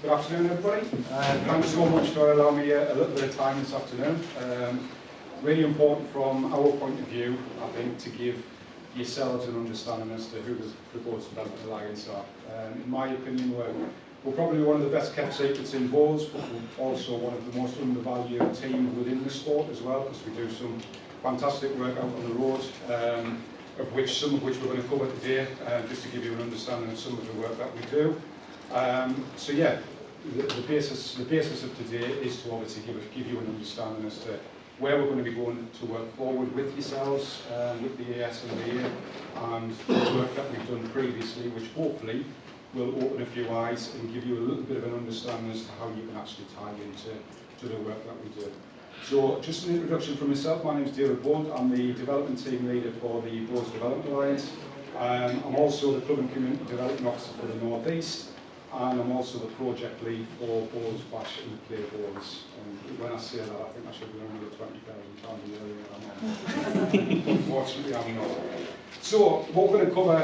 Good afternoon, everybody. Thanks so much for allowing me a little bit of time this afternoon. Really important from our point of view, I think, to give yourselves an understanding as to who the Boards Development Alliance are. In my opinion, we're probably one of the best kept secrets in bowls, but we're also one of the most undervalued teams within the sport as well, because we do some fantastic work out on the road, some of which we're going to cover today, just to give you an understanding of some of the work that we do. So yeah, the basis of today is to obviously give you an understanding as to where we're going to be going to work forward with yourselves, with the ESMBA, and the work that we've done previously, which hopefully will open a few eyes and give you a little bit of an understanding as to how you can actually tie into the work that we do. So just an introduction from myself. My name is David Bond. I'm the development team leader for the Boards Development Alliance. I'm also the Club and Community Development Officer for the North East, and I'm also the project lead for Bowls, Bash and Play Bowls. And when I say that, I think I should be on another £20,000 a year than I'm on. Unfortunately, I'm not. So what we're going to cover,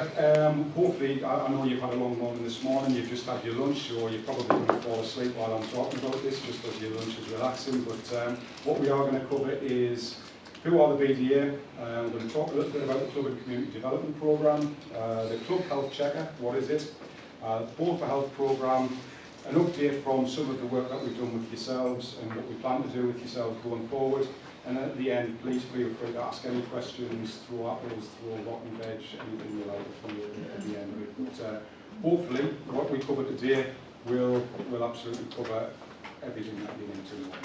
hopefully, I know you've had a long morning this morning, you've just had your lunch, or you're probably going to fall asleep while I'm talking about this, just as your lunch is relaxing. But what we are going to cover is who are the BDA. We're going to talk a little bit about the Club and Community Development Programme, the Club Health Checker, what is it? Bowl for Health Programme, an update from some of the work that we've done with yourselves and what we plan to do with yourselves going forward. And at the end, please feel free to ask any questions, throw apples, throw rotten veg, anything you like at the end of it. But hopefully, what we cover today will absolutely cover everything that you need to know.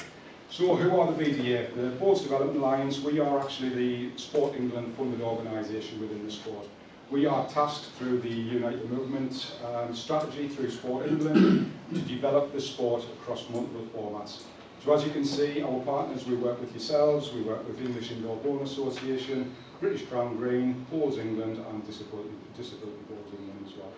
So who are the BDA? The Boards Development Alliance, we are actually the Sport England funded organisation within the sport. We are tasked through the United Movement strategy through Sport England to develop the sport across multiple formats. So as you can see, our partners, we work with yourselves, we work with English Indoor Bowling Association, British Crown Green, Bowls England and Disability Bowls England as well.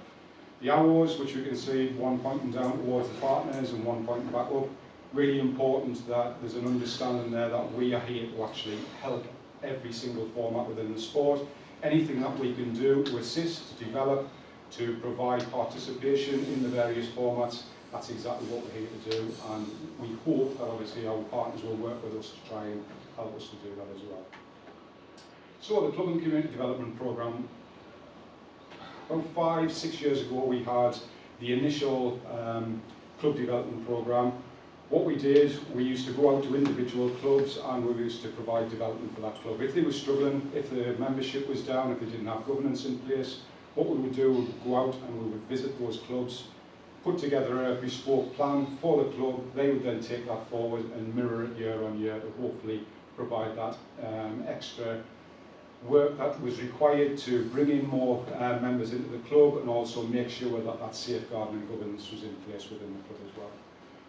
The arrows, which you can see, one pointing down towards the partners and one pointing back up. Really important that there's an understanding there that we are here to actually help every single format within the sport. Anything that we can do to assist, to develop, to provide participation in the various formats, that's exactly what we're here to do, and we hope that obviously our partners will work with us to try and help us to do that as well. So the Club and Community Development Programme, about 5-6 years ago we had the initial Club Development Programme. What we did, we used to go out to individual clubs and we used to provide development for that club. If they were struggling, if the membership was down, if they didn't have governance in place, what we would do, we would go out and we would visit those clubs, put together a bespoke plan for the club. They would then take that forward and mirror it year on year to hopefully provide that extra work that was required to bring in more members into the club and also make sure that that safeguarding and governance was in place within the club as well.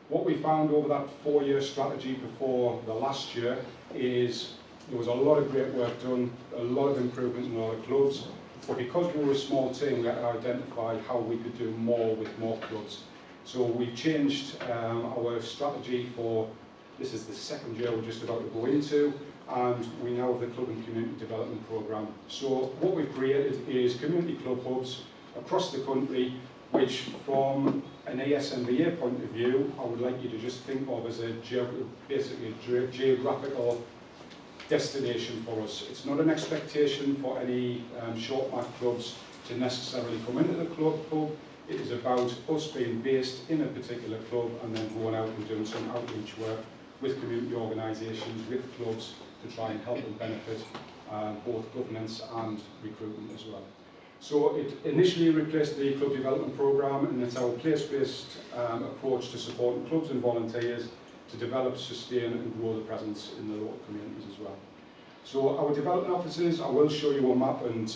What we found over that 4-year strategy before the last year is there was a lot of great work done, a lot of improvement in all the clubs, but because we were a small team, we had to identify how we could do more with more clubs. So we've changed our strategy for, this is the 2nd year we're just about to go into, and we now have the Club and Community Development Programme. So what we've created is community club hubs across the country, which from an ESMBA point of view, I would like you to just think of as basically a geographical destination for us. It's not an expectation for any short mat clubs to necessarily come into the club. It is about us being based in a particular club and then going out and doing some outreach work with community organisations, with clubs, to try and help and benefit both governance and recruitment as well. So it initially replaced the Club Development Programme, and it's our place-based approach to supporting clubs and volunteers to develop, sustain and grow the presence in the local communities as well. So our development officers, I will show you a map and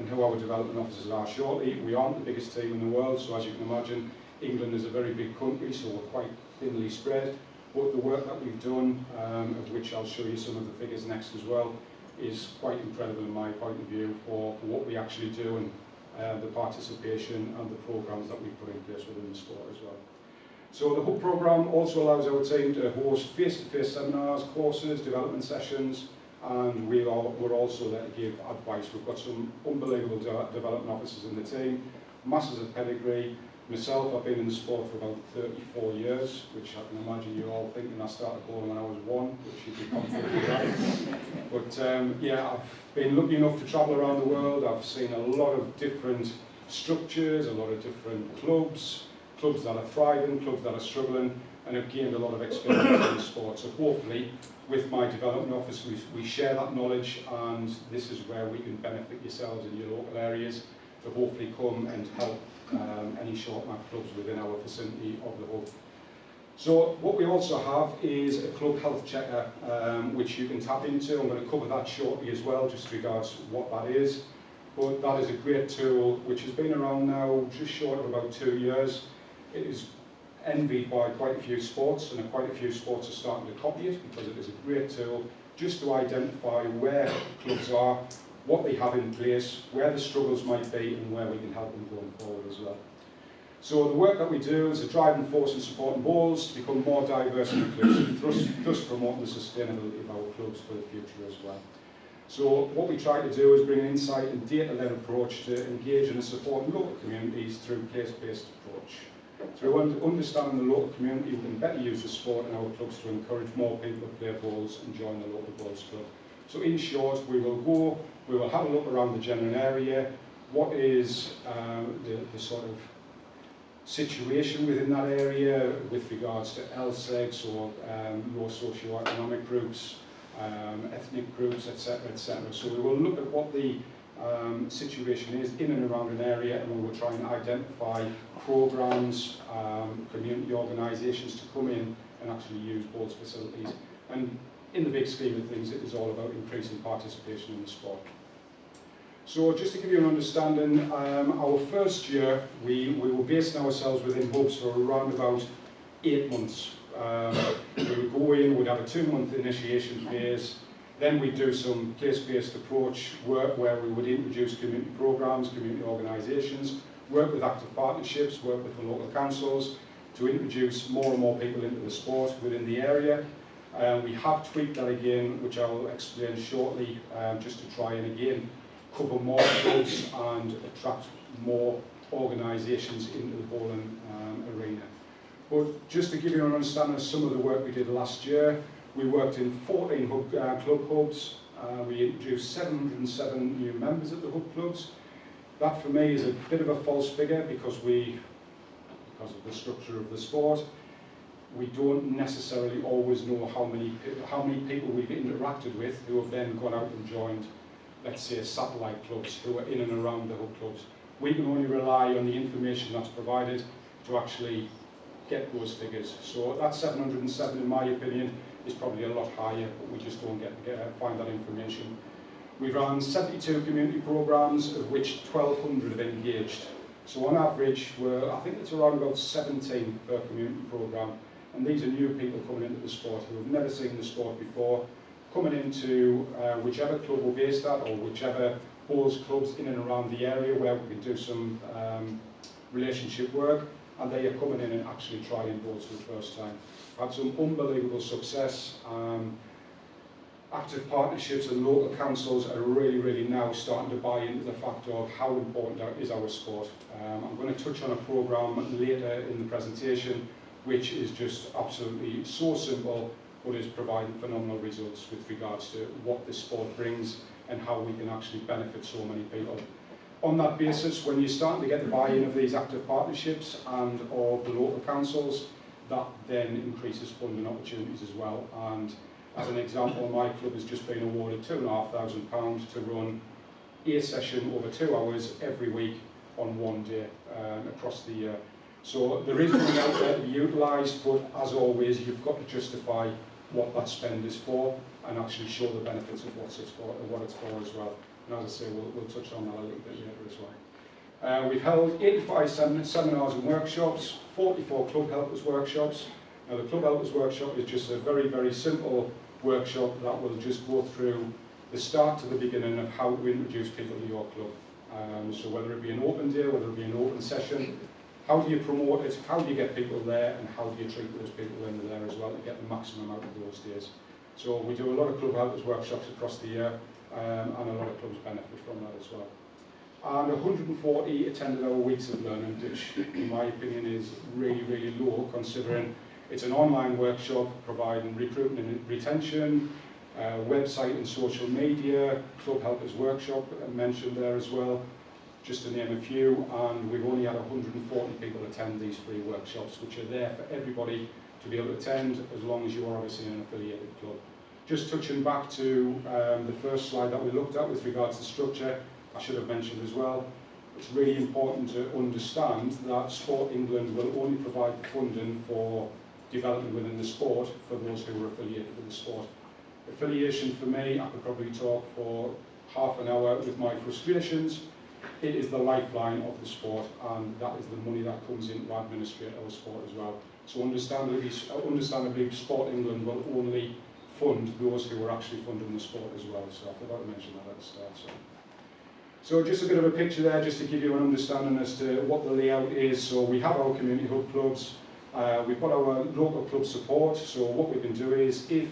who our development officers are shortly. We aren't the biggest team in the world, so as you can imagine, England is a very big country, so we're quite thinly spread. But the work that we've done, of which I'll show you some of the figures next as well, is quite incredible in my point of view for what we actually do and the participation and the programmes that we've put in place within the sport as well. So the Hub programme also allows our team to host face-to-face seminars, courses, development sessions, and we're also there to give advice. We've got some unbelievable development officers in the team, masses of pedigree, Myself, I've been in the sport for about 34 years, which I can imagine you're all thinking I started bowling when I was 1, which you'd be confident right. But yeah, I've been lucky enough to travel around the world. I've seen a lot of different structures, a lot of different clubs that are thriving, clubs that are struggling, and have gained a lot of experience in the sport. So hopefully, with my development office, we share that knowledge, and this is where we can benefit yourselves in your local areas to hopefully come and help any short match clubs within our vicinity of the hub. So what we also have is a club health checker, which you can tap into. I'm going to cover that shortly as well, just regards what that is. But that is a great tool which has been around now just short of about 2 years. It is envied by quite a few sports, and quite a few sports are starting to copy it, because it is a great tool just to identify where clubs are, what they have in place, where the struggles might be, and where we can help them going forward as well. So the work that we do is a driving force in supporting bowls to become more diverse and inclusive, thus promoting the sustainability of our clubs for the future as well. So what we try to do is bring an insight and data-led approach to engage and support local communities through place-based approach. Through understanding the local community, we can better use the sport in our clubs to encourage more people to play bowls and join the local bowls club. So in short, we will have a look around the general area, what is the sort of situation within that area with regards to LSEGs or low socio-economic groups, ethnic groups, etc., etc. So we will look at what the situation is in and around an area, and we will try and identify programs, community organisations to come in and actually use bowls facilities. And in the big scheme of things, it is all about increasing participation in the sport. So just to give you an understanding, our first year, we were basing ourselves within hubs for around about 8 months. We would go in, we'd have a 2-month initiation phase, then we'd do some place-based approach work where we would introduce community programs, community organisations, work with active partnerships, work with the local councils to introduce more and more people into the sport within the area. We have tweaked that again, which I'll explain shortly, just to try and again cover more clubs and attract more organisations into the bowling arena. But just to give you an understanding of some of the work we did last year, we worked in 14 club hubs. We introduced 707 new members at the hub clubs. That for me is a bit of a false figure because of the structure of the sport, we don't necessarily always know how many people we've interacted with who have then gone out and joined, let's say, satellite clubs who are in and around the hub clubs. We can only rely on the information that's provided to actually get those figures. So that 707, in my opinion, is probably a lot higher, but we just don't find that information. We've run 72 community programs, of which 1,200 have engaged. So on average, I think it's around about 17 per community program. And these are new people coming into the sport who have never seen the sport before, coming into whichever club we're based at or whichever bowls clubs in and around the area where we can do some relationship work, and they are coming in and actually trying bowls for the first time. Had some unbelievable success. Active partnerships and local councils are really now starting to buy into the fact of how important is our sport. I'm going to touch on a programme later in the presentation which is just absolutely so simple but is providing phenomenal results with regards to what this sport brings and how we can actually benefit so many people. On that basis, when you're starting to get the buy-in of these active partnerships and of the local councils, that then increases funding opportunities as well. And as an example, my club has just been awarded £2,500 to run a session over 2 hours every week on one day across the year. So there is money out there to be utilised, but as always, you've got to justify what that spend is for and actually show the benefits of what it's for as well. And as I say, we'll touch on that a little bit later as well. We've held 85 seminars and workshops, 44 club helpers workshops. Now the club helpers workshop is just a very simple workshop that will just go through the start to the beginning of how to introduce people to your club. So whether it be an open day, whether it be an open session, how do you promote it, how do you get people there, and how do you treat those people when they're there as well to get the maximum out of those days. So we do a lot of club helpers workshops across the year, and a lot of clubs benefit from that as well. and 140 attended our weeks of learning, which in my opinion is really, really low considering it's an online workshop providing recruitment and retention, website and social media, club helpers workshop mentioned there as well, just to name a few, and we've only had 140 people attend these free workshops, which are there for everybody to be able to attend as long as you are obviously an affiliated club. Just touching back to the first slide that we looked at with regards to structure, I should have mentioned as well, it's really important to understand that Sport England will only provide funding for development within the sport for those who are affiliated with the sport. Affiliation for me, I could probably talk for half an hour with my frustrations. It is the lifeline of the sport, and that is the money that comes in to administrate our sport as well. So understandably Sport England will only fund those who are actually funding the sport as well. So I forgot to mention that at the start. So just a bit of a picture there, just to give you an understanding as to what the layout is. So we have our community hub clubs, we've got our local club support. So what we can do is, if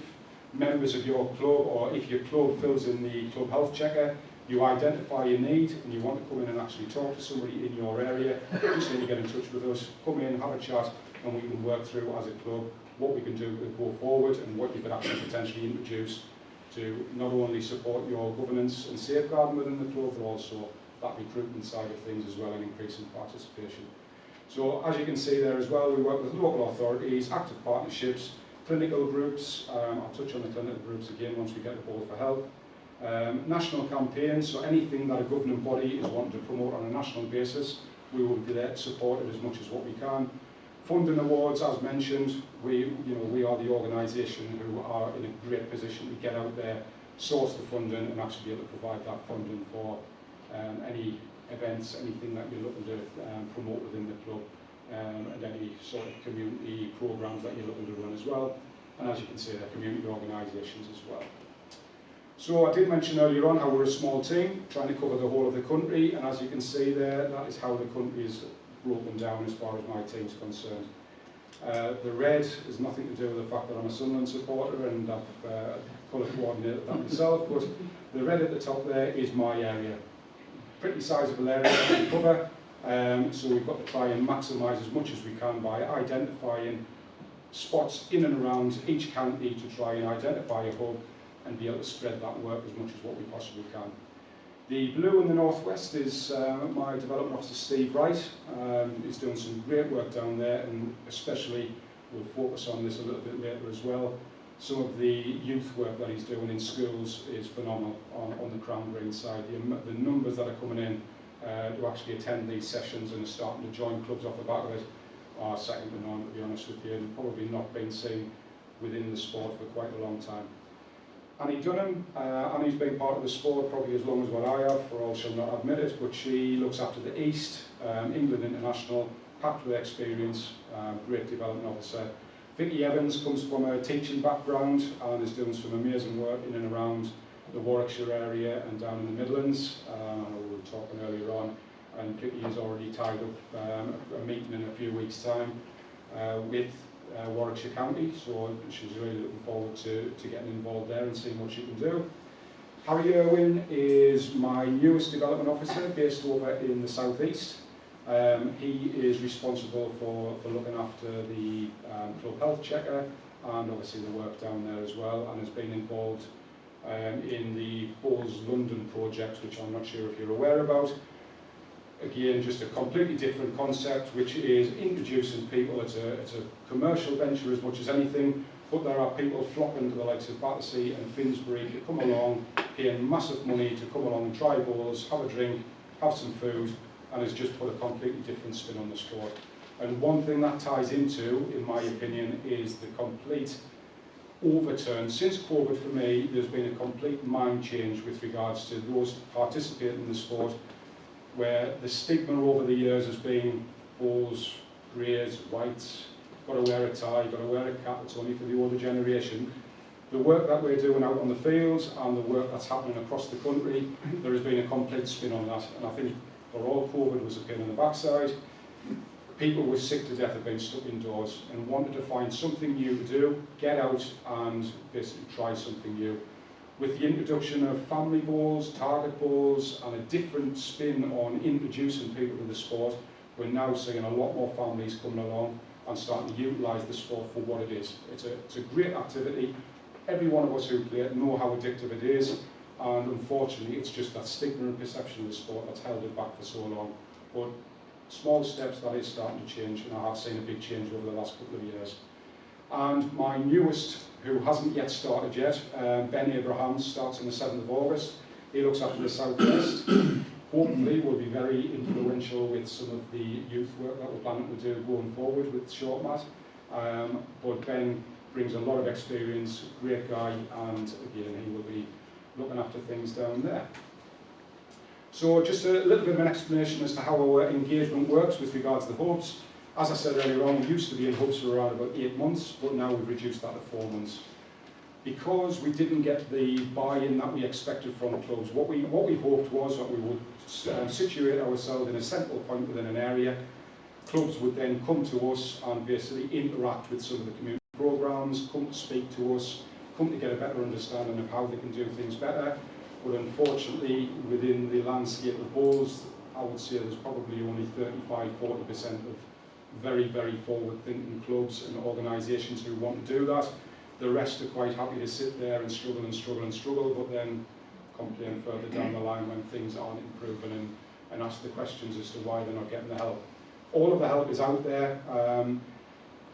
members of your club, or if your club fills in the club health checker, you identify your need and you want to come in and actually talk to somebody in your area, just need to get in touch with us, come in, have a chat, and we can work through as a club what we can do to go forward and what you could actually potentially introduce to not only support your governance and safeguarding within the club, but also that recruitment side of things as well, and increasing participation. So as you can see there as well, we work with local authorities, active partnerships, clinical groups. I'll touch on the clinical groups again once we get the ball for health. National campaigns, so anything that a governing body is wanting to promote on a national basis, we will be there to support it as much as what we can. Funding awards, as mentioned, we are the organisation who are in a great position to get out there, source the funding, and actually be able to provide that funding for any events, anything that you're looking to promote within the club, and any sort of community programmes that you're looking to run as well. And as you can see, they're community organisations as well. So I did mention earlier on how we're a small team, trying to cover the whole of the country, and as you can see there, that is how the country is broken down as far as my team's concerned. The red has nothing to do with the fact that I'm a Sunderland supporter and I've colour coordinated that myself, but the red at the top there is my area. Pretty sizable area to cover, so we've got to try and maximise as much as we can by identifying spots in and around each county to try and identify a hub and be able to spread that work as much as what we possibly can. The blue in the northwest is my development officer Steve Wright. He's doing some great work down there, and especially we'll focus on this a little bit later as well. Some of the youth work that he's doing in schools is phenomenal on the Crown Green side. The numbers that are coming in to actually attend these sessions and are starting to join clubs off the back of it are second to none, to be honest with you, and probably not been seen within the sport for quite a long time. Annie Dunham, Annie's been part of the sport probably as long as what I have, for all she'll not admit it, but she looks after the East, England International, packed with experience, great development officer. Vicky Evans comes from a teaching background and is doing some amazing work in and around the Warwickshire area and down in the Midlands. I know we were talking earlier on, and Vicky has already tied up a meeting in a few weeks' time with Warwickshire County, so she's really looking forward to getting involved there and seeing what she can do. Harry Irwin is my newest development officer based over in the southeast. He is responsible for looking after the club health checker and obviously the work down there as well, and has been involved in the Bowls London project, which I'm not sure if you're aware about. Again, just a completely different concept, which is introducing people. It's a commercial venture as much as anything, but there are people flocking to the likes of Battersea and Finsbury to come along, paying massive money to come along and try bowls, have a drink, have some food, and has just put a completely different spin on the sport. And one thing that ties into, in my opinion, is the complete overturn. Since COVID, for me, there's been a complete mind change with regards to those participating in the sport, where the stigma over the years has been bowls, greys, whites, got to wear a tie, got to wear a cap, it's only for the older generation. The work that we're doing out on the fields and the work that's happening across the country, there has been a complete spin on that, and I think for all COVID was a pain in the backside. People were sick to death of being stuck indoors and wanted to find something new to do, get out and basically try something new. With the introduction of family bowls, target bowls, and a different spin on introducing people to the sport, we're now seeing a lot more families coming along and starting to utilise the sport for what it is. It's a great activity. Every one of us who play it know how addictive it is, and unfortunately it's just that stigma and perception of the sport that's held it back for so long. But small steps, that is starting to change, and I have seen a big change over the last couple of years. And my newest, who hasn't yet started yet, Ben Abrahams, starts on the 7th of August. He looks after the South West. Hopefully will be very influential with some of the youth work that we're planning to do going forward with short mat. But Ben brings a lot of experience, great guy, and again he will be looking after things down there. So just a little bit of an explanation as to how our engagement works with regards to the hubs. As I said earlier on, we used to be in hubs for around about 8 months, but now we've reduced that to 4 months. Because we didn't get the buy-in that we expected from the clubs, what we hoped was that we would situate ourselves in a central point within an area. Clubs would then come to us and basically interact with some of the community programmes, come to speak to us, come to get a better understanding of how they can do things better. But unfortunately, within the landscape of bowls, I would say there's probably only 35–40% of very, very forward-thinking clubs and organisations who want to do that. The rest are quite happy to sit there and struggle and struggle and struggle, but then complain further down the line when things aren't improving and ask the questions as to why they're not getting the help. All of the help is out there.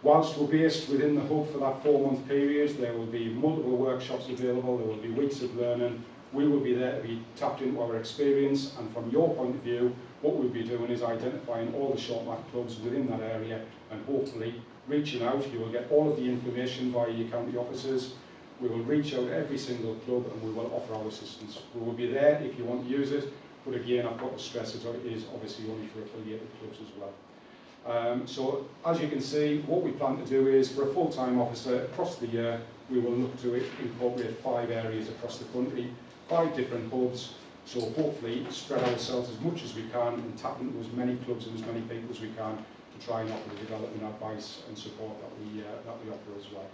Whilst we're based within the hub for that 4-month period, there will be multiple workshops available, there will be weeks of learning. We will be there to be tapped into our experience, and from your point of view, what we'll be doing is identifying all the short mat clubs within that area and hopefully reaching out. You will get all of the information via your county officers. We will reach out to every single club and we will offer our assistance. We will be there if you want to use it, but again, I've got to stress it is obviously only for affiliated clubs as well. So as you can see, what we plan to do is for a full-time officer across the year, we will look to incorporate 5 areas across the country, 5 different hubs. So hopefully spread ourselves as much as we can and tap into as many clubs and as many people as we can to try and offer the development advice and support that we offer as well.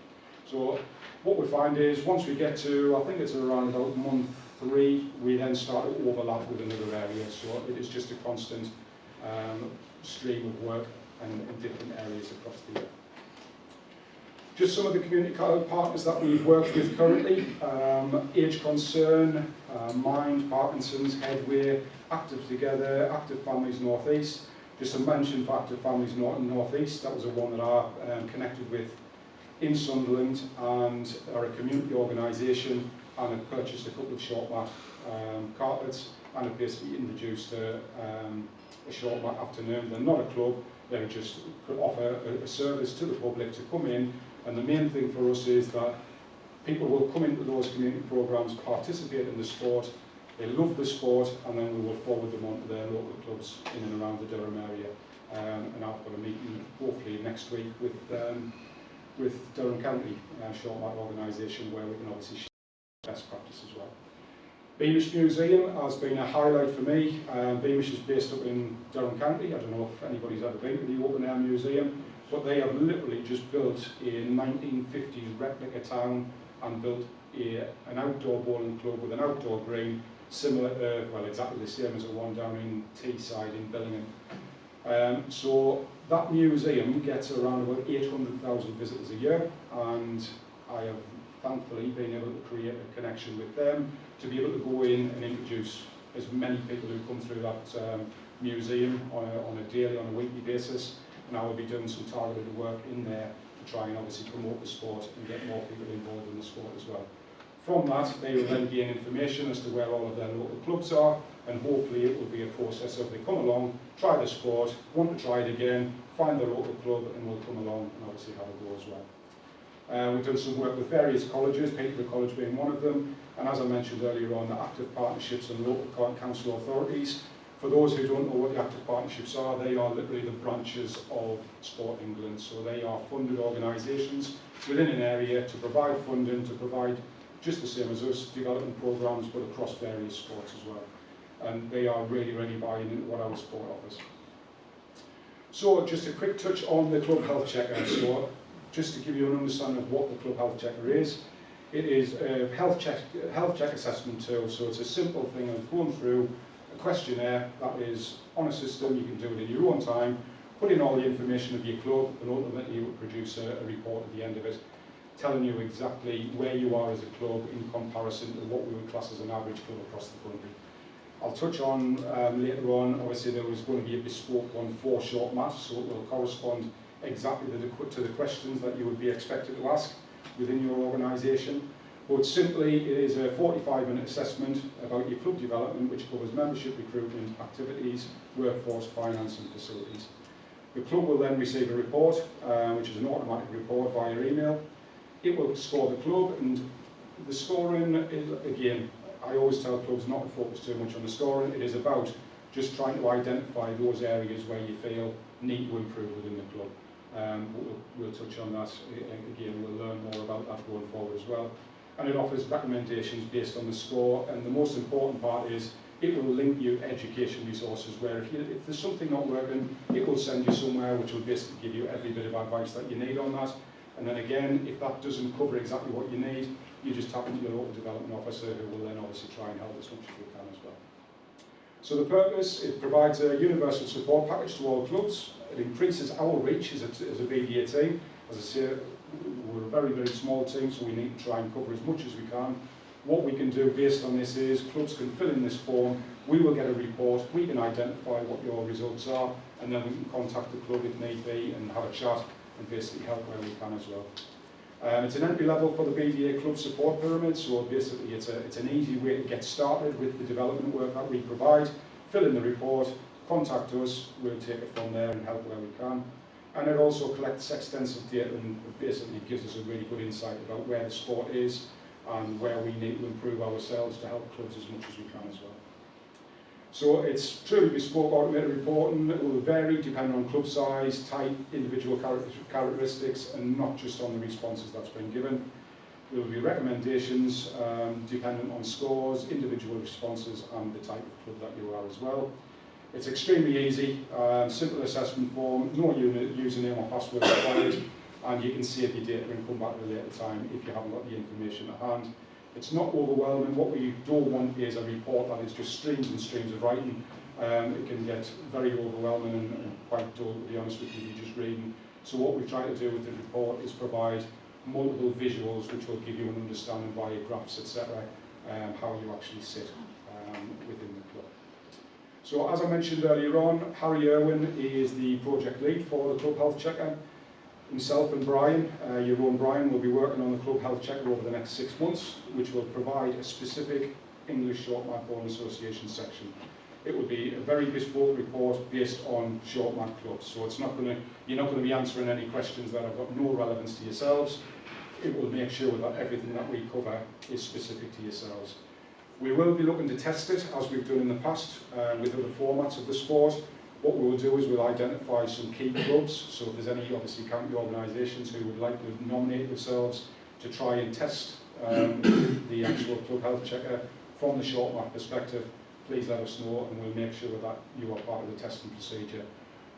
So what we find is once we get to, I think it's around about month 3, we then start to overlap with another area. So it is just a constant stream of work and in different areas across the year. Just some of the community partners that we've worked with currently, Age Concern, Mind, Parkinson's, Headway, Active Together, Active Families North East. Just a mention for Active Families North East, that was the one that I connected with in Sunderland and are a community organisation and have purchased a couple of short mat carpets and have basically introduced a short mat afternoon. They're not a club, they just offer a service to the public to come in, and the main thing for us is that people will come into those community programmes, participate in the sport, they love the sport, and then we will forward them on to their local clubs in and around the Durham area. And I've got a meeting hopefully next week with Durham County Short Mat Organisation where we can obviously share best practice as well. Beamish Museum has been a highlight for me. Beamish is based up in Durham County. I don't know if anybody's ever been to the Open Air Museum, but they have literally just built a 1950s replica town and built an outdoor bowling club with an outdoor green, similar to, well, exactly the same as the one down in Teesside in Billingham. So that museum gets around about 800,000 visitors a year, and I have thankfully been able to create a connection with them to be able to go in and introduce as many people who come through that museum on a daily, on a weekly basis, and I will be doing some targeted work in there to try and obviously promote the sport and get more people involved in the sport as well. From that, they will then gain information as to where all of their local clubs are, and hopefully it will be a process of they come along, try the sport, want to try it again, find their local club, and will come along and obviously have a go as well. We've done some work with various colleges, Peterborough College being one of them, and as I mentioned earlier on, the active partnerships and local council authorities. For those who don't know what the active partnerships are, they are literally the branches of Sport England. So they are funded organisations within an area to provide funding, to provide, just the same as us, development programmes, but across various sports as well. And they are really buying into what our sport offers. So just a quick touch on the Club Health Checker. So just to give you an understanding of what the Club Health Checker is, It is a health check assessment tool, so it's a simple thing of going through a questionnaire that is on a system. You can do it in your own time, put in all the information of your club, and ultimately you will produce a report at the end of it, telling you exactly where you are as a club in comparison to what we would class as an average club across the country. I'll touch on later on, obviously there was going to be a bespoke one for short maths, so it will correspond exactly to the questions that you would be expected to ask within your organisation. But simply, it is a 45-minute assessment about your club development, which covers membership, recruitment, activities, workforce, finance and facilities. The club will then receive a report, which is an automatic report via email. It will score the club, and the scoring is, again, I always tell clubs not to focus too much on the scoring. It is about just trying to identify those areas where you feel need to improve within the club. We'll touch on that again. We'll learn more about that going forward as well. And it offers recommendations based on the score. And the most important part is it will link you education resources where if there's something not working, it will send you somewhere which will basically give you every bit of advice that you need on that. And then again, if that doesn't cover exactly what you need, you just tap into your local development officer who will then obviously try and help as much as we can as well. So the purpose, it provides a universal support package to all clubs. It increases our reach as a BDA team. As I say, we're a very, very small team, so we need to try and cover as much as we can. What we can do based on this is clubs can fill in this form, we will get a report, we can identify what your results are, and then we can contact the club if need be and have a chat and basically help where we can as well. It's an entry level for the BDA club support pyramid, so basically it's an easy way to get started with the development work that we provide. Fill in the report, contact us, we'll take it from there and help where we can. And it also collects extensive data and basically gives us a really good insight about where the sport is and where we need to improve ourselves to help clubs as much as we can as well. So it's truly bespoke automated reporting. It will vary depending on club size, type, individual characteristics, and not just on the responses that's been given. There will be recommendations dependent on scores, individual responses, and the type of club that you are as well. It's extremely easy, simple assessment form, no username or password required, and you can save your data and come back at a later time if you haven't got the information at hand. It's not overwhelming. What we don't want is a report that is just streams and streams of writing. It can get very overwhelming and quite dull, to be honest with you, if you're just reading. So what we try to do with the report is provide multiple visuals which will give you an understanding via graphs, etc., how you actually sit within the club. So as I mentioned earlier on, Harry Irwin is the project lead for the Club Health Checker. Himself and Brian, your own Brian, will be working on the Club Health Checker over the next 6 months, which will provide a specific English Short Math Bowling Association section. It will be a very bespoke report based on short math clubs, so you're not going to be answering any questions that have got no relevance to yourselves. It will make sure that everything that we cover is specific to yourselves. We will be looking to test it, as we've done in the past, with other formats of the sport. What we will do is we'll identify some key clubs, so if there's any obviously county organisations who would like to nominate themselves to try and test the actual Club Health Checker from the short math perspective, please let us know and we'll make sure that you are part of the testing procedure.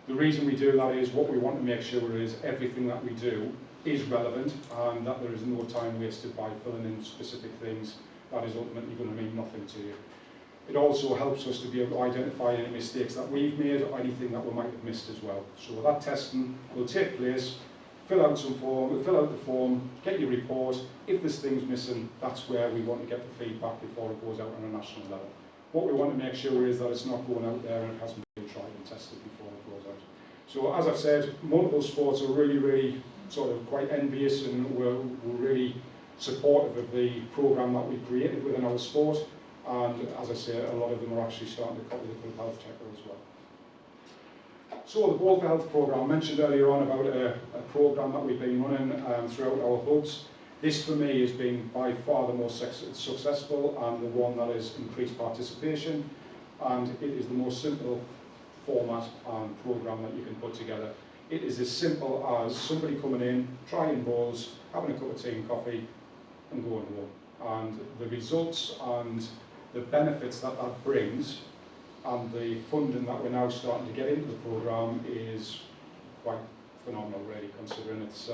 The reason we do that is what we want to make sure is everything that we do is relevant and that there is no time wasted by filling in specific things that is ultimately going to mean nothing to you. It also helps us to be able to identify any mistakes that we've made or anything that we might have missed as well. So that testing will take place, fill out the form, get your report. If there's things missing, that's where we want to get the feedback before it goes out on a national level. What we want to make sure is that it's not going out there and it hasn't been tried and tested before it goes out. So as I've said, multiple sports are really sort of quite envious and we're really supportive of the programme that we've created within our sport. And as I say, a lot of them are actually starting to copy the Club Health Checker as well. So the Ball for Health programme, I mentioned earlier on about a programme that we've been running throughout our hubs. This for me has been by far the most successful and the one that has increased participation, and it is the most simple format and programme that you can put together. It is as simple as somebody coming in, trying bowls, having a cup of tea and coffee and going home. And the results and the benefits that that brings and the funding that we're now starting to get into the programme is quite phenomenal really, considering it's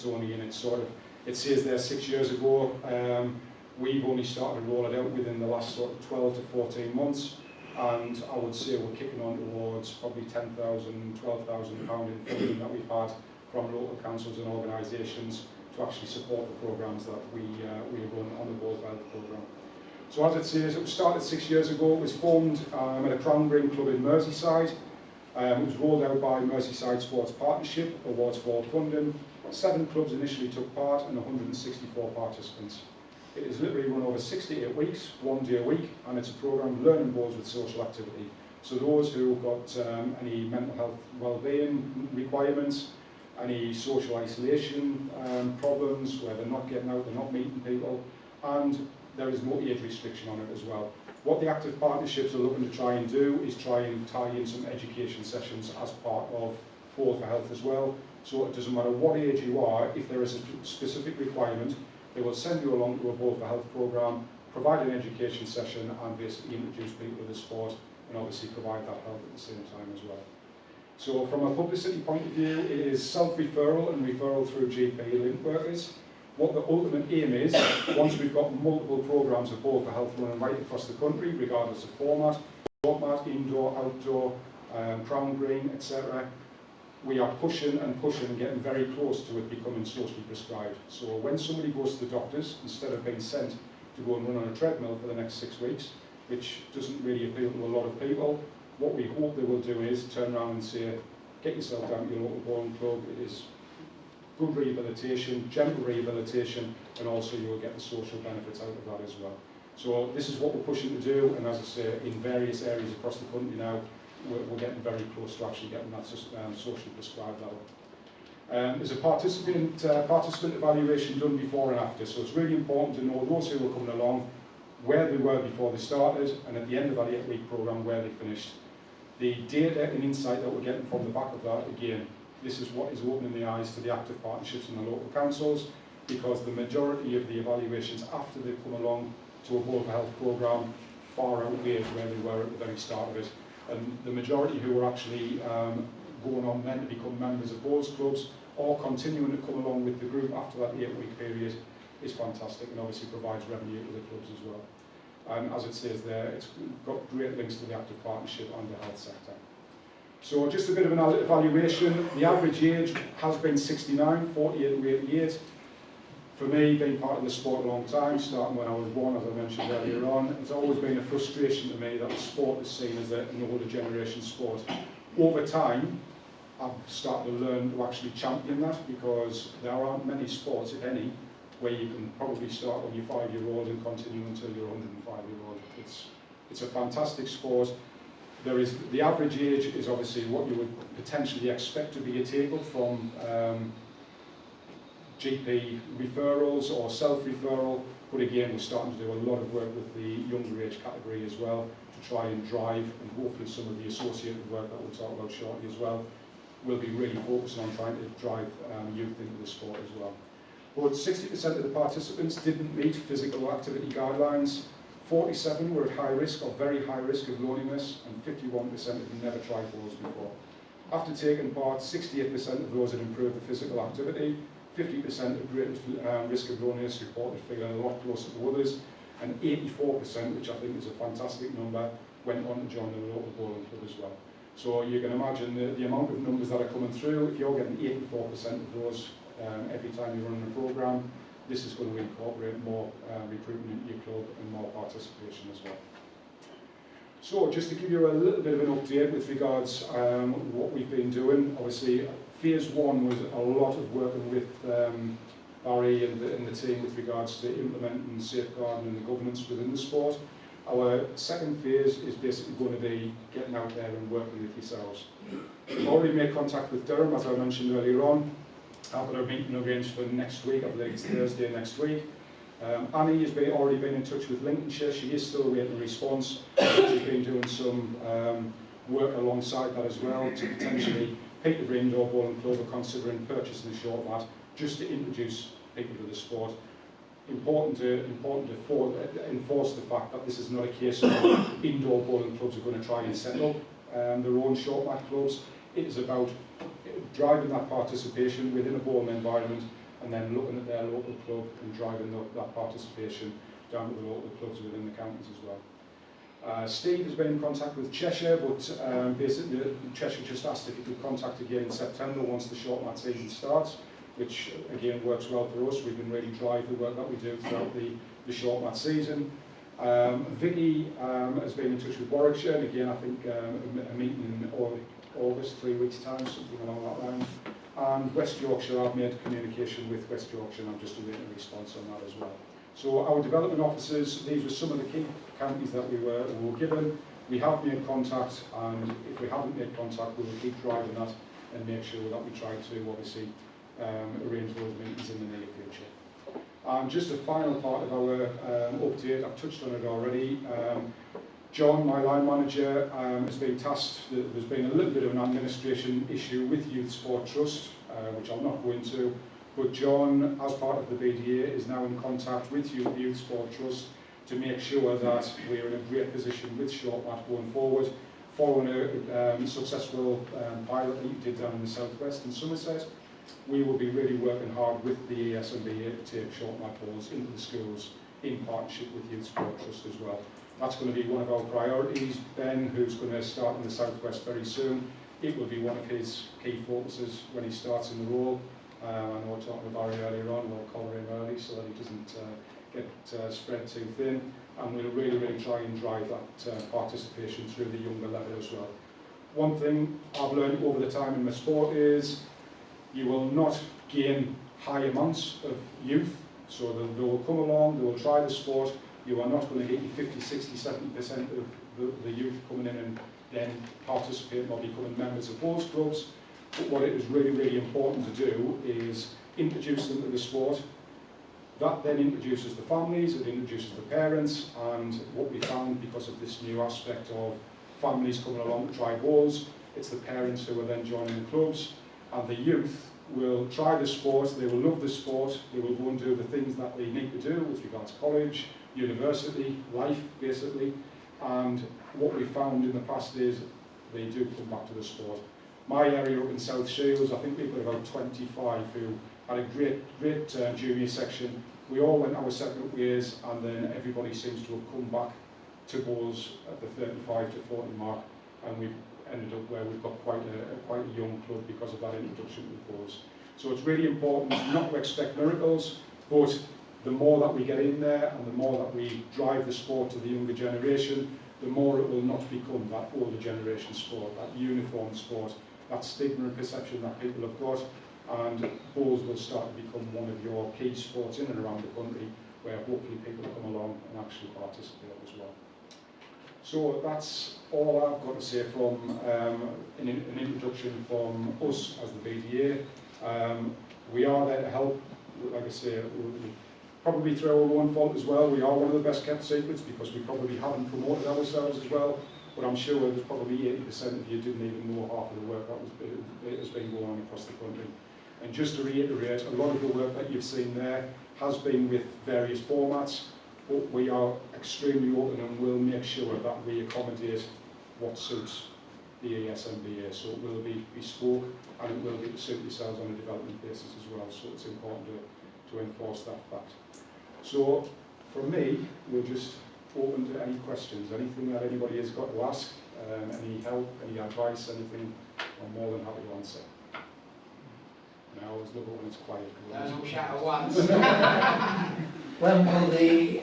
only in its sort of It says there 6 years ago. We've only started to roll it out within the last sort of 12 to 14 months, and I would say we're kicking on towards probably £10,000, £12,000 in funding that we've had from local councils and organisations to actually support the programmes that we run on the Ball Health programme. So as it says, it was started 6 years ago. It was formed at a Crown Green club in Merseyside. It was rolled out by Merseyside Sports Partnership, awards for funding. 7 clubs initially took part and 164 participants. It is literally run over 6 to 8 weeks, 1 day a week, and it's a programme of learning balls with social activity. So those who have got any mental health well-being requirements, any social isolation problems where they're not getting out, they're not meeting people, and there is no age restriction on it as well. What the active partnerships are looking to try and do is try and tie in some education sessions as part of Ball for Health as well. So it doesn't matter what age you are, if there is a specific requirement, they will send you along to a Ball for Health programme, provide an education session, and basically introduce people to the sport, and obviously provide that help at the same time as well. So from a publicity point of view, it is self-referral and referral through GP link workers. What the ultimate aim is, once we've got multiple programmes of Ball for Health running right across the country, regardless of format, short mat, indoor, outdoor, crown green, etc., we are pushing and getting very close to it becoming socially prescribed. So when somebody goes to the doctors, instead of being sent to go and run on a treadmill for the next 6 weeks, which doesn't really appeal to a lot of people, what we hope they will do is turn around and say, get yourself down to your local bowling club. It is good rehabilitation, gentle rehabilitation, and also you will get the social benefits out of that as well. So this is what we're pushing to do, and as I say, in various areas across the country now, we're getting very close to actually getting that socially prescribed level. There's a participant evaluation done before and after, so it's really important to know those who are coming along, where they were before they started, and at the end of that 8-week programme, where they finished. The data and insight that we're getting from the back of that, again, this is what is opening the eyes to the active partnerships and the local councils, because the majority of the evaluations after they've come along to a Ball for Health programme far outweighed where they were at the very start of it. And the majority who are actually going on then to become members of bowls clubs or continuing to come along with the group after that 8-week period is fantastic, and obviously provides revenue to the clubs as well. And as it says there, it's got great links to the active partnership and the health sector. So just a bit of an evaluation. The average age has been 69, 48 and 88. For me, being part of the sport a long time, starting when I was 1, as I mentioned earlier on, it's always been a frustration to me that the sport is seen as an older generation sport. Over time, I've started to learn to actually champion that, because there aren't many sports, if any, where you can probably start when you're 5-year-old and continue until you're 105-year-old. It's a fantastic sport. There is, the average age is obviously what you would potentially expect to be a table from GP referrals or self-referral, but again we're starting to do a lot of work with the younger age category as well to try and drive, and hopefully some of the associated work that we'll talk about shortly as well will be really focusing on trying to drive youth into the sport as well. But 60% of the participants didn't meet physical activity guidelines, 47 were at high risk or very high risk of loneliness, and 51% had never tried bowls before. After taking part, 68% of those had improved the physical activity, 50% at greatest risk of loneliness reported feeling a lot closer to others, and 84%, which I think is a fantastic number, went on to join the local bowling club as well. So you can imagine the amount of numbers that are coming through. If you're getting 84% of those every time you're running a programme, this is going to incorporate more recruitment into your club and more participation as well. So just to give you a little bit of an update with regards what we've been doing, obviously phase 1 was a lot of working with Barry and the team with regards to implementing safeguarding and the governance within the sport. Our second phase is basically going to be getting out there and working with yourselves. We've already made contact with Durham, as I mentioned earlier on. I've got a meeting arranged for next week, I believe it's Thursday next week. Annie has already been in touch with Lincolnshire. She is still waiting a response. She's been doing some work alongside that as well to potentially Peterborough Indoor Bowling Club are considering purchasing a short mat just to introduce people to the sport. Important to enforce the fact that this is not a case of indoor bowling clubs are going to try and set up their own short mat clubs. It is about driving that participation within a bowling environment and then looking at their local club and driving that participation down to the local clubs within the counties as well. Steve has been in contact with Cheshire, but basically Cheshire just asked if he could contact again in September once the short mat season starts, which again works well for us. We can really drive the work that we do throughout the short mat season. Vicky has been in touch with Warwickshire, and again I think a meeting in August, 3 weeks time, something along that line. And West Yorkshire, I've made communication with West Yorkshire, and I'm just awaiting a response on that as well. So our development officers, these were some of the key counties that we were given. We have made contact, and if we haven't made contact, we will keep driving that and make sure that we try to obviously arrange those meetings in the near future. And just a final part of our update, I've touched on it already. John, my line manager, has been tasked. There's been a little bit of an administration issue with Youth Sport Trust, which I'll not go into. But John, as part of the BDA, is now in contact with Youth Sport Trust to make sure that we're in a great position with short mat going forward, following a successful pilot that you did down in the southwest in Somerset. We will be really working hard with the ESMBA to take short mat balls into the schools in partnership with Youth Sport Trust as well. That's going to be one of our priorities. Ben, who's going to start in the southwest very soon, it will be one of his key focuses when he starts in the role. I know we're talking about Barry earlier on, we'll collar him early so that he doesn't get spread too thin, and we'll really try and drive that participation through the younger level as well. One thing I've learned over the time in my sport is you will not gain high amounts of youth, so they will come along, they will try the sport. You are not going to get you 50, 60, 70% of the youth coming in and then participating or becoming members of those clubs. But what it is really important to do is introduce them to the sport. That then introduces the families, it introduces the parents, and what we found because of this new aspect of families coming along to try balls, it's the parents who are then joining the clubs, and the youth will try the sport, they will love the sport, they will go and do the things that they need to do with regards to college, university, life basically, and what we found in the past is they do come back to the sport. My area up in South Shields, I think we've got about 25 who had a great junior section. We all went our separate ways, and then everybody seems to have come back to balls at the 35 to 40 mark, and we've ended up where we've got quite a young club because of that introduction to balls. So it's really important not to expect miracles, but the more that we get in there and the more that we drive the sport to the younger generation, the more it will not become that older generation sport, that uniform sport, that stigma and perception that people have got, and balls will start to become one of your key sports in and around the country where hopefully people come along and actually participate as well. So that's all I've got to say from an introduction from us as the BDA. We are there to help, like I say, probably through our own fault as well. We are one of the best kept secrets because we probably haven't promoted ourselves as well. But I'm sure there's probably 80% of you didn't even know half of the work that has been going on across the country. And just to reiterate, a lot of the work that you've seen there has been with various formats, but we are extremely open and will make sure that we accommodate what suits the ESMBA. So it will be bespoke and it will be to suit yourselves on a development basis as well. So it's important to enforce that fact. So from me, we're just open to any questions, anything that anybody has got to ask, any help, any advice, anything, I'm more than happy to answer. And I always love it when it's quiet. Don't all shout at once. When will the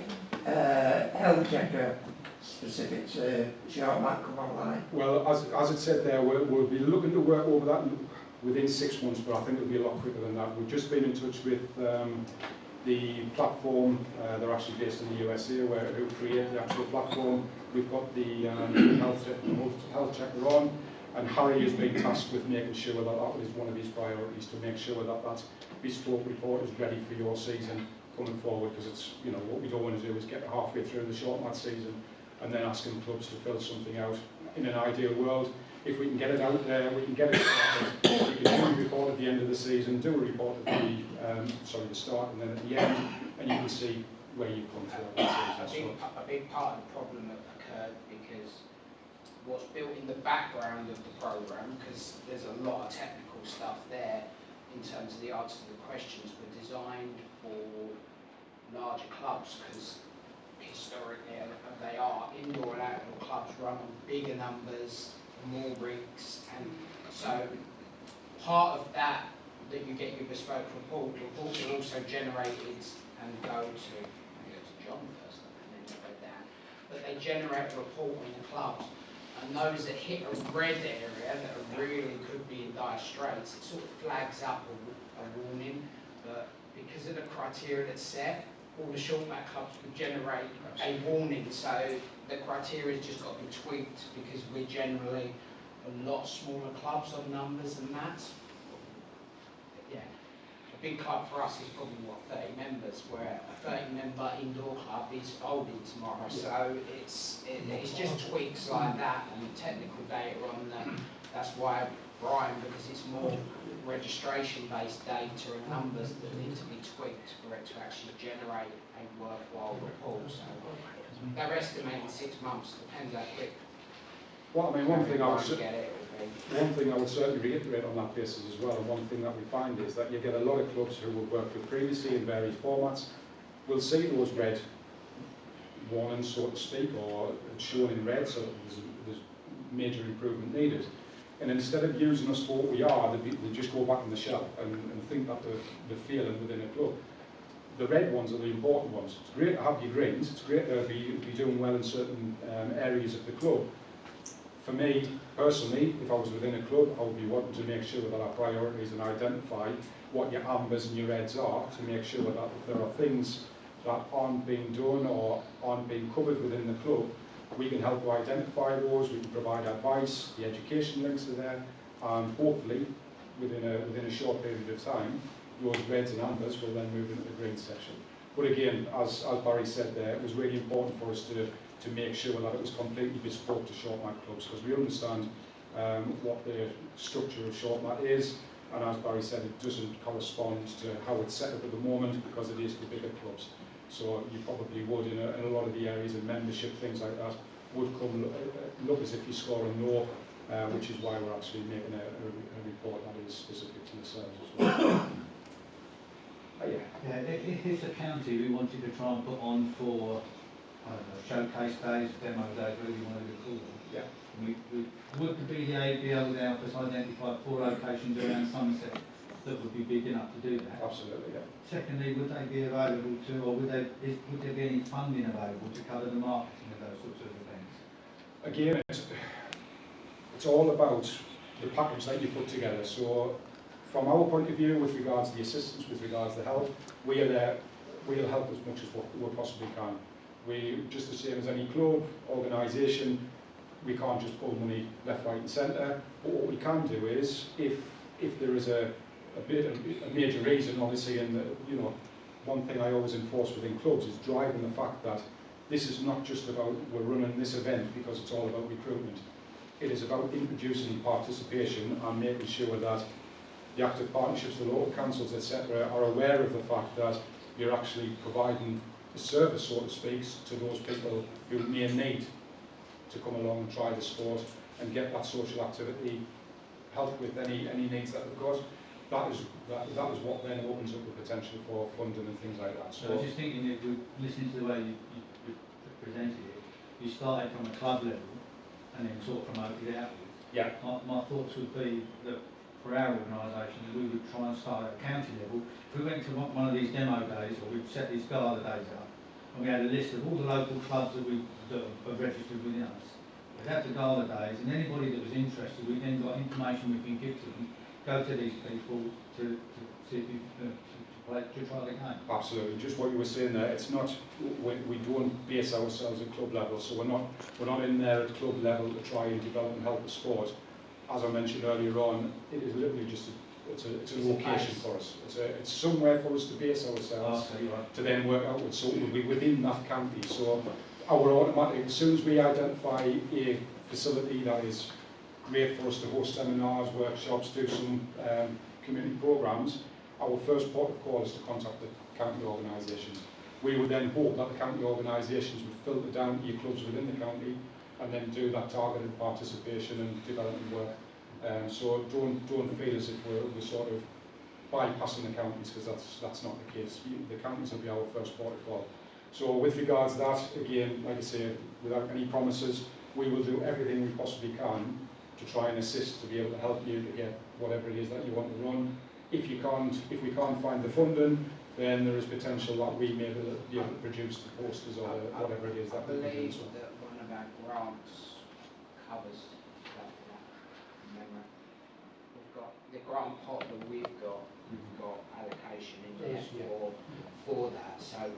health checker specific to short mat come online? Well, as it said there, we'll be looking to work over that within 6 months, but I think it'll be a lot quicker than that. We've just been in touch with the platform. They're actually based in the USA, who create the actual platform. We've got the health checker on, and Harry has been tasked with making sure that that is one of his priorities, to make sure that that bespoke report is ready for your season coming forward, because it's, you know, what we don't want to do is get halfway through the short mat season and then asking clubs to fill something out. In an ideal world, if we can get it out there, we can get it started. We can do a report at the end of the season, do a report at the start, and then at the end, and you can see where you've come to. A big part of the problem that occurred because what's built in the background of the programme, because there's a lot of technical stuff there, in terms of the answer to the questions, were designed for larger clubs, because historically they are indoor and outdoor clubs run on bigger numbers, more rigs, and so part of that you get your bespoke report are also generated and go to John first, and then go down. But they generate a report on the clubs, and those that hit a red area that are really could be in dire straits, it sort of flags up a warning. But because of the criteria that's set, all the short mat clubs would generate a warning. So the criteria has just got to be tweaked, because we're generally a lot smaller clubs on numbers than that. Yeah, a big club for us is probably 30 members, where a 30-member indoor club is folding tomorrow. So it's just tweaks like that and technical data on them. That's why Brian, because it's more registration-based data and numbers that need to be tweaked for it to actually generate a worthwhile report. So they're estimating 6 months, depends how quick. Well, I mean, one thing I would would certainly reiterate on that basis as well, and one thing that we find is that you get a lot of clubs who we've worked with previously in various formats will see those red warnings, so to speak, or shown in red, so there's major improvement needed. And instead of using us for what we are, they just go back in the shell and think that they're failing within a club. The red ones are the important ones. It's great to have your greens, it's great to be doing well in certain areas of the club. For me, personally, if I was within a club, I would be wanting to make sure that our priorities and identify what your ambers and your reds are, to make sure that if there are things that aren't being done or aren't being covered within the club, we can help to identify those, we can provide advice, the education links are there, and hopefully, within a short period of time, those reds and ambers will then move into the green section. But again, as Barry said there, it was really important for us to make sure that it was completely bespoke to short mat clubs, because we understand what the structure of short mat is, and as Barry said, it doesn't correspond to how it's set up at the moment, because it is for bigger clubs. So you probably would, in a lot of the areas of membership, things like that, would look as if you score a no, which is why we're actually making a report that is specific to yourselves as well. Yeah, if it's a county we wanted to try and put on for, I don't know, showcase days, demo days, whatever you want to call them. Yeah. Would the BDA be able to help us identify 4 locations around Somerset that would be big enough to do that? Absolutely, yeah. Secondly, would they be available to, or would there be any funding available to cover the marketing of those sorts of events? Again, it's all about the package that you put together. So from our point of view, with regards to the assistance, with regards to help, we are there, we'll help as much as we possibly can. We, just the same as any club, organisation, we can't just pull money left, right and centre, but what we can do is, if there is a major reason, obviously, and one thing I always enforce within clubs is driving the fact that this is not just about we're running this event because it's all about recruitment. It is about introducing participation and making sure that the active partnerships, the local councils, etc., are aware of the fact that you're actually providing a service, so to speak, to those people who may need to come along and try the sport and get that social activity, help with any needs that they've got. That is what then opens up the potential for funding and things like that. So I was just thinking, if we listening to the way you presented it, you started from a club level and then sort of promoted it out. Yeah. My thoughts would be that for our organisation, we would try and start at county level. If we went to one of these demo days, or we'd set these gala days up, and we had a list of all the local clubs that have registered within us. We'd have the gala days, and anybody that was interested, we then got information we can give to them, go to these people to see if you to try the game. Absolutely, just what you were saying there. It's not we don't base ourselves at club level, so we're not in there at club level to try and develop and help the sport. As I mentioned earlier on, it is literally just it's a location for us. It's somewhere for us to base ourselves to then work outwards. So we'll be within that county. So our automatic, as soon as we identify a facility that is great for us to host seminars, workshops, do some community programs, our first port of call is to contact the county organisations. We would then hope that the county organisations would filter down to your clubs within the county and then do that targeted participation and development work. So don't feel as if we're sort of bypassing the counties, because that's not the case. The counties will be our first port of call. So with regards to that, again, like I say, without any promises, we will do everything we possibly can to try and assist to be able to help you to get whatever it is that you want to run. If we can't find the funding, then there is potential that we may be able to produce the posters or whatever it is that we can do. I believe that one of our grants covers that for that. Remember, we've got the grant pot that we've got allocation in there for that. So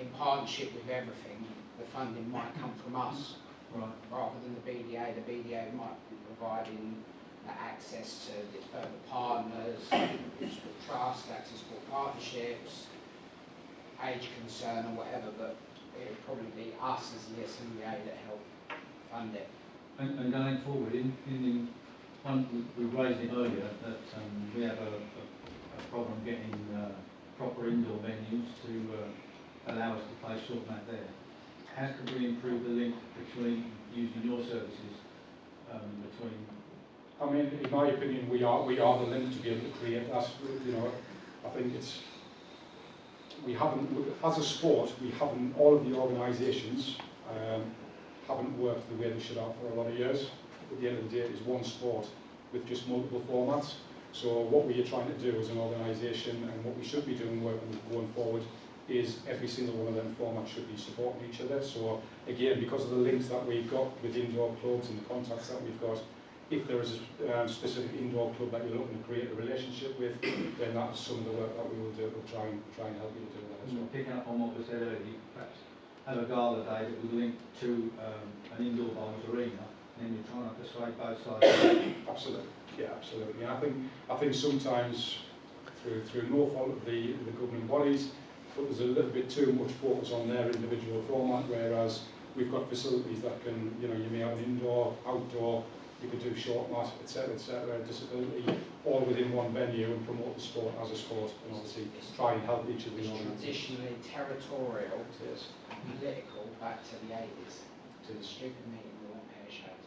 in partnership with everything, the funding might come from us. Right. Rather than the BDA. The BDA might be providing access to the further partners, sport trust, access sport partnerships, age concern or whatever, but it would probably be us as the ESMBA that help fund it. And going forward, we raised it earlier that we have a problem getting proper indoor venues to allow us to play short mat there. How can we improve the link between using your services between? I mean, in my opinion, we are the link to be able to create that. You know, I think we haven't, as a sport, all of the organisations haven't worked the way they should have for a lot of years. At the end of the day, it is one sport with just multiple formats. So what we are trying to do as an organisation, and what we should be doing working going forward, is every single one of them formats should be supporting each other. So again, because of the links that we've got with indoor clubs and the contacts that we've got, if there is a specific indoor club that you're looking to create a relationship with, then that's some of the work that we will do. We'll try and help you to do that as well. Picking up on what was said earlier, perhaps have a gala day that was linked to an indoor bowls arena, and then you're trying to persuade both sides. Absolutely, yeah, absolutely. And I think sometimes through no fault of the governing bodies, but there's a little bit too much focus on their individual format, whereas we've got facilities that can, you may have an indoor, outdoor, you could do short mat, etc., disability, all within one venue and promote the sport as a sport, and obviously try and help each of the It's organisations. traditionally territorial, political, back to the 80s, to the stupid meeting we want hair shows.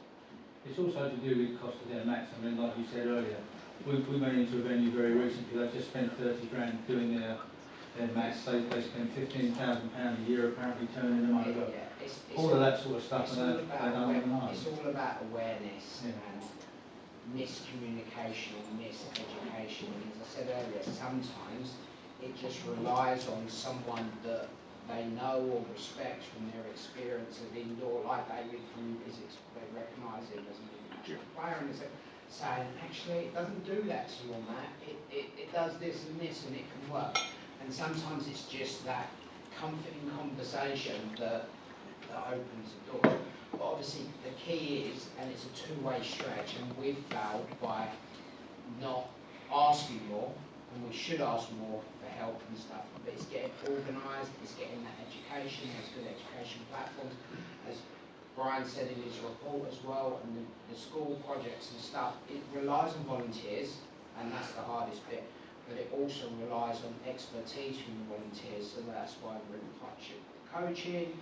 It's also to do with cost of their mats. I mean, like you said earlier, we went into a venue very recently. They just spent 30 grand doing their mats. They spend £15,000 a year apparently turning them over. Yeah, it's All of that sort of stuff, it's and all they about don't even know. It's all about awareness Yeah. and miscommunication or miseducation. And as I said earlier, sometimes it just relies on someone that they know or respect from their experience of indoor, like David from his they recognise him as an international player, and they're saying, actually, it doesn't do that to your mat, it does this and this, and it can work. And sometimes it's just that comforting conversation that opens the door. But obviously the key is, and it's a two-way stretch, and we've failed by not asking more, and we should ask more for help and stuff, but it's getting organised, it's getting that education, there's good education platforms, as Brian said in his report as well, and the school projects and stuff, it relies on volunteers, and that's the hardest bit, but it also relies on expertise from the volunteers, so that's why we're in partnership with coaching,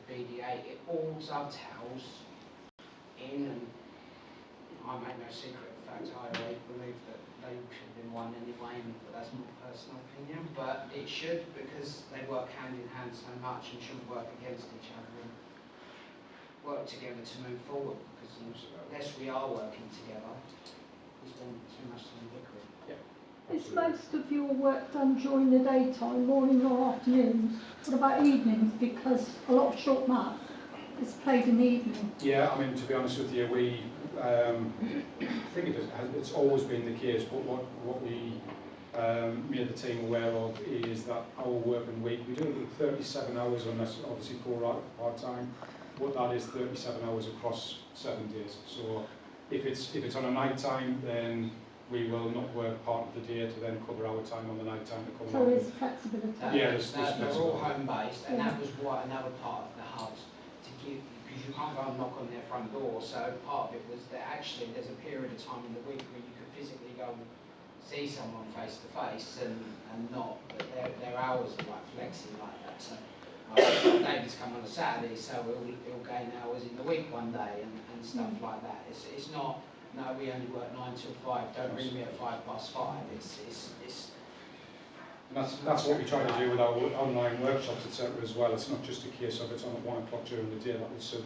the BDA, it all dovetails in, and I make no secret of the fact I always believe that they should have been one anyway, but that's my personal opinion, but it should, because they work hand in hand so much and shouldn't work against each other and work together to move forward, because unless we are working together, we spend too much time bickering. Is most of your work done during the daytime, morning or afternoons? What about evenings? Because a lot of short mat is played in the evening. Yeah, I mean, to be honest with you, we I think it's always been the case, but what we made the team aware of is that our working week, we do 37 hours, unless obviously part-time, but that is 37 hours across 7 days. So if it's on a night time, then we will not work part of the day to then cover our time on the night time to come So out. there's flexibility. Yeah, They're all home-based, and Yeah. that was what another part of the hub to give, because you can't go and knock on their front door, so part of it was that actually there's a period of time in the week where you could physically go and see someone face to face and not, but their hours are like flexing like that. So David's come on a Saturday, so he'll gain hours in the week one day and stuff like that. It's not, no, we only work 9 till 5, don't ring me at 5 past 5. It's And that's what we try to do with our online workshops, etc. as well. It's not just a case of it's on at 1 o'clock during the day. That will suit,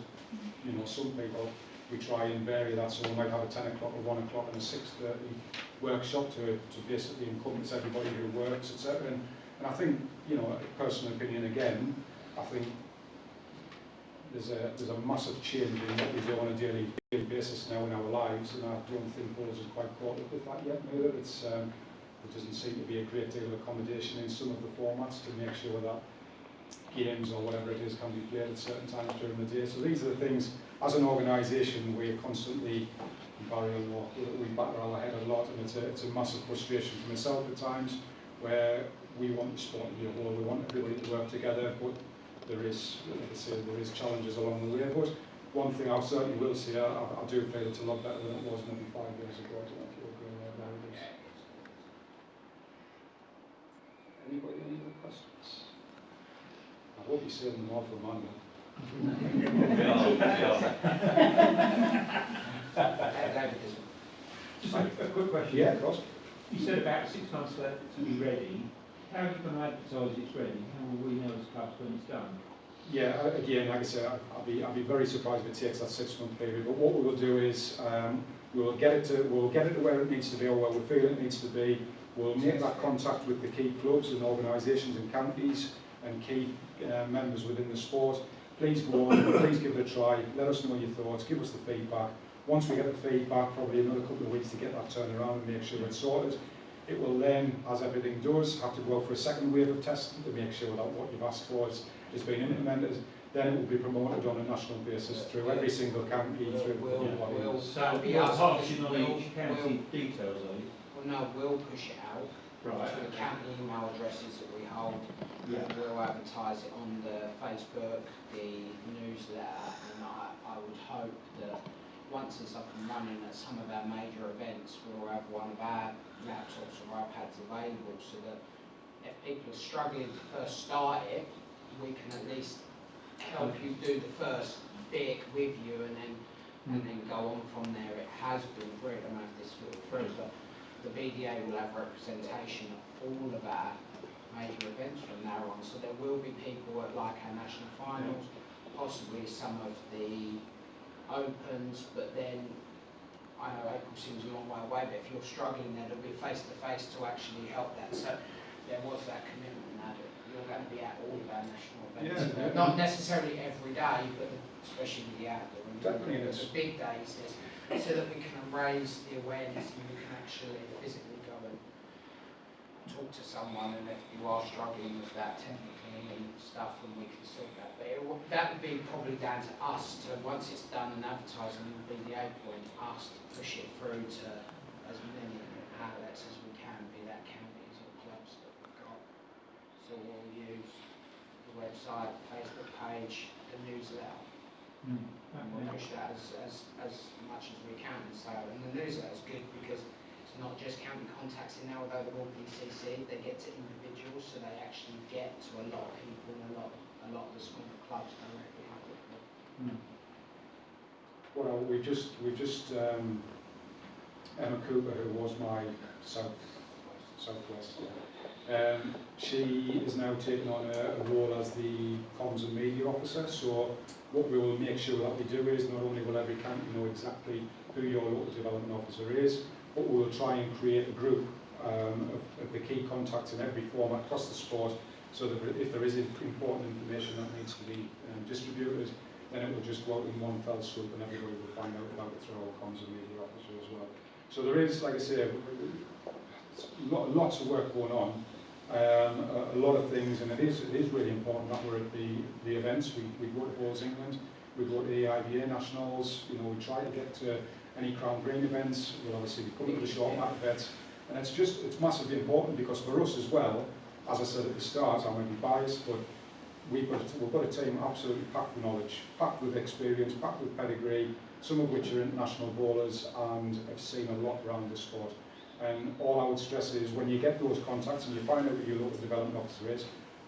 you know, some people. We try and vary that, so we might have a 10 o'clock or 1 o'clock and a 6:30 workshop to basically encompass everybody who works, etc. And I think, you know, a personal opinion again, I think there's a massive change in what we do on a daily basis now in our lives, and I don't think Wales is quite caught up with that yet. Maybe there doesn't seem to be a great deal of accommodation in some of the formats to make sure that games or whatever it is can be played at certain times during the day. So these are the things, as an organisation, we're constantly, Barry and we batter our head a lot, and it's a massive frustration for myself at times, where we want the sport to be a whole, we want everybody to work together, but there is, like I say, there is challenges along the way. But one thing I certainly will say, I do feel it's a lot better than it was maybe 5 years ago. I don't know if you're agreeing with that. Anybody, any other questions? I hope you're saving them all for Monday. Just a quick question. Yeah, of course. You said about 6 months left to be ready. How are you going to advertise it's ready? How will we know as clubs when it's done? Yeah, again, like I say, I'll be very surprised if it takes that 6 month period. But what we will do is we'll get it to where it needs to be, or where we feel it needs to be. We'll make that contact with the key clubs and organisations and counties and key members within the sport. Please go on, please give it a try, let us know your thoughts, give us the feedback. Once we get the feedback, probably another couple of weeks to get that turned around and make sure it's sorted. It will then, as everything does, have to go for a second wave of testing to make sure that what you've asked for is been implemented. Then it will be promoted on a national basis through every single county, through We'll So be you're asked- passing on we'll- each county details, are you? Well, no, we'll push it out Right. to the county email addresses that we hold. Yeah. And we'll advertise it on the Facebook, the newsletter, and I would hope that once it's up and running at some of our major events, we'll have one of our laptops or iPads available, so that if people are struggling to first start it, we can at least help you do the first bit with you, and then go on from there. It has been great. I don't know if this will through, but the BDA will have representation of all of our major events from now on. So there will be people at like our national finals, possibly some of the opens, but then I know April seems a long way away, but if you're struggling there, there'll be face-to-face to actually help that. So there was that commitment that you're going to be at all of our national events. Yeah. Not necessarily every day, but especially with the outdoor. And Definitely, the yes. big days, so that we can raise the awareness and you can actually physically go and talk to someone, and if you are struggling with that technically and stuff, and we can sort that. But that would be probably down to us to, once it's done and advertised on the BDA point, us to push it through to as many outlets as we can, be that counties or clubs that we've got. So we'll use the website, Facebook page, the newsletter. And we'll push that as much as we can. So, and the newsletter is good because it's not just county contacts in there, although they're all BCC, they get to individuals, so they actually get to a lot of people and a lot of the smaller clubs directly. Well, we've just Emma Cooper, who was my southwest. She is now taking on a role as the comms and media officer. So what we will make sure that we do is not only will every county know exactly who your local development officer is, but we will try and create a group of the key contacts in every format across the sport, so that if there is important information that needs to be distributed, then it will just go out in one fell swoop and everybody will find out about it through our comms and media officer as well. So there is, like I say, lots of work going on, a lot of things, and it is really important that we're at the events. We go to Wales England, we go to the EIBA Nationals, you know, we try to get to any Crown Green events. We'll obviously be coming to the short market events, and it's massively important because for us as well, as I said at the start, I might be biased, but we've got a team absolutely packed with knowledge, packed with experience, packed with pedigree, some of which are international bowlers and have seen a lot around the sport. And all I would stress is when you get those contacts and you find out who your local development officer is,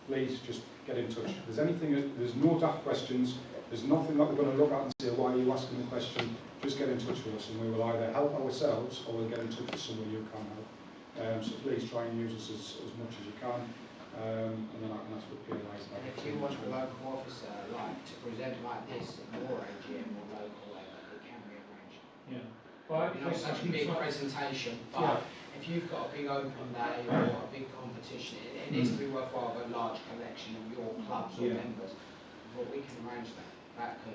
please just get in touch. If there's anything, there's no daft questions, there's nothing that we're going to look at and say, why are you asking the question? Just get in touch with us and we will either help ourselves or we'll get in touch with somebody who can help. So please try and use us as much as you can, and then I can ask for PLIs. And if you want a local officer like to present like this at your AGM or local level, it can be arranged. Yeah. Well, Not such a big presentation, but if you've got a big open day or a big competition, it needs to be worthwhile of a large collection of your clubs or members. Well, we can arrange that. That can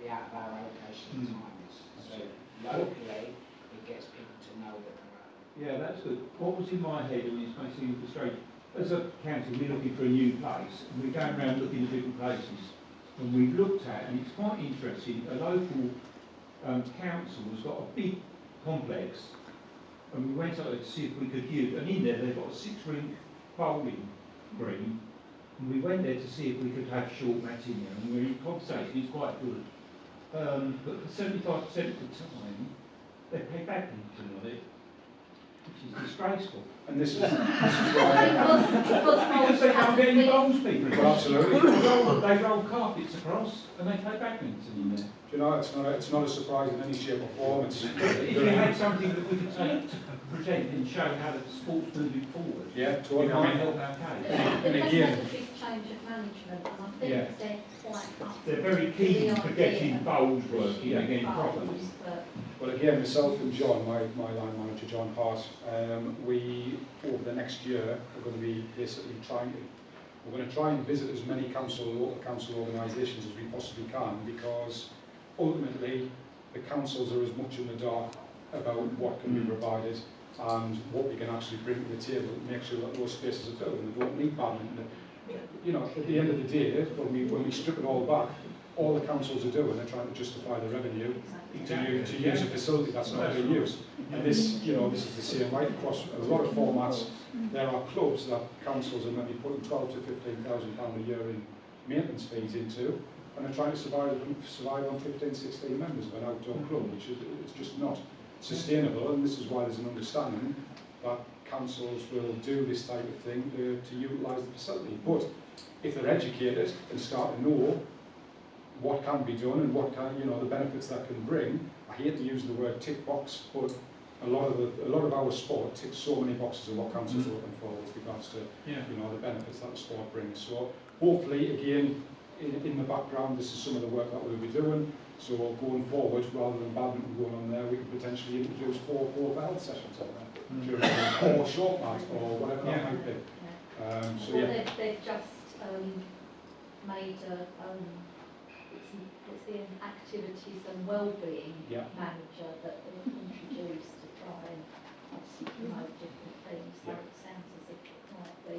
be out of our allocation of times. So locally, it gets people to know that they're out. yeah, that's good. What was in my head, and it's basically frustrating, as a county, we're looking for a new place, and we're going around looking at different places. And we've looked at, and it's quite interesting, a local council has got a big complex, and we went out to see if we could use, and in there they've got a 6-ring bowling green, and we went there to see if we could have short mats in there, and we're in conversation, it's quite good. But for 75% of the time, they pay badminton on it, which is disgraceful. And this is why. Because they can't get any bowls, people. Well, absolutely. They roll carpets across, and they play badminton in there. Do you know, it's not a surprise in any shape or form. If you had something that we could take to present and show how the sport's moving forward, yeah, it totally. might help our case. And again, a big change of management, and I think Yeah. they're quite up They're very keen for getting bowls working Yeah. again properly. but well, again, myself and John, my line manager, John Hart, we, over the next year, are going to be basically we're going to try and visit as many local council organisations as we possibly can, because ultimately the councils are as much in the dark about what can be provided and what we can actually bring to the table to make sure that those spaces are filled and they don't need badminton. You know, at the end of the day, when we strip it all back, all the councils are doing, they're trying to justify the revenue to use a facility that's not being used. And this, you know, this is the same right across a lot of formats. There are clubs that councils are maybe putting £12,000 to £15,000 a year in maintenance fees into, and they're trying to survive on 15, 16 members of an outdoor club, which is it's just not sustainable. And this is why there's an understanding that councils will do this type of thing to utilise the facility. But if they're educated and start to know what can be done and what can, you know, the benefits that can bring. I hate to use the word tick box, but a lot of our sport ticks so many boxes of what councils are looking for with regards to you know, the benefits that the sport brings. So hopefully, again, in the background, this is some of the work that we'll be doing. So going forward, rather than badminton going on there, we could potentially introduce 4 health sessions on there, or short mat, or whatever that might be. So yeah. they've just made it's the activities and well-being manager that they've introduced to try and obviously promote different things. So it sounds as if it might be,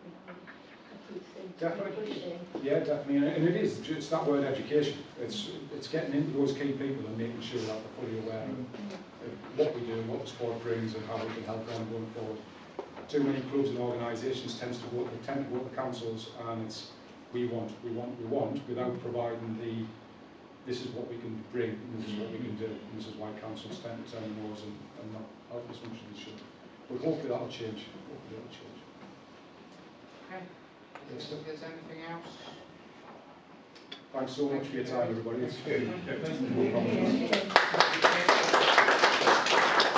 you know, a good thing to be pushing. Yeah, definitely, and it is. It's that word education. It's getting into those key people and making sure that they're fully aware of what we do, what the sport brings, and how we can help them going forward. Too many clubs and organisations tend to go to councils, and it's we want, without providing this is what we can bring, and this is what we can do, and this is why councils tend to turn the nose and not help as much as they should. But hopefully that'll change. Okay. If there's anything else? Thanks so much for your time, everybody. It's Thank you. no problem.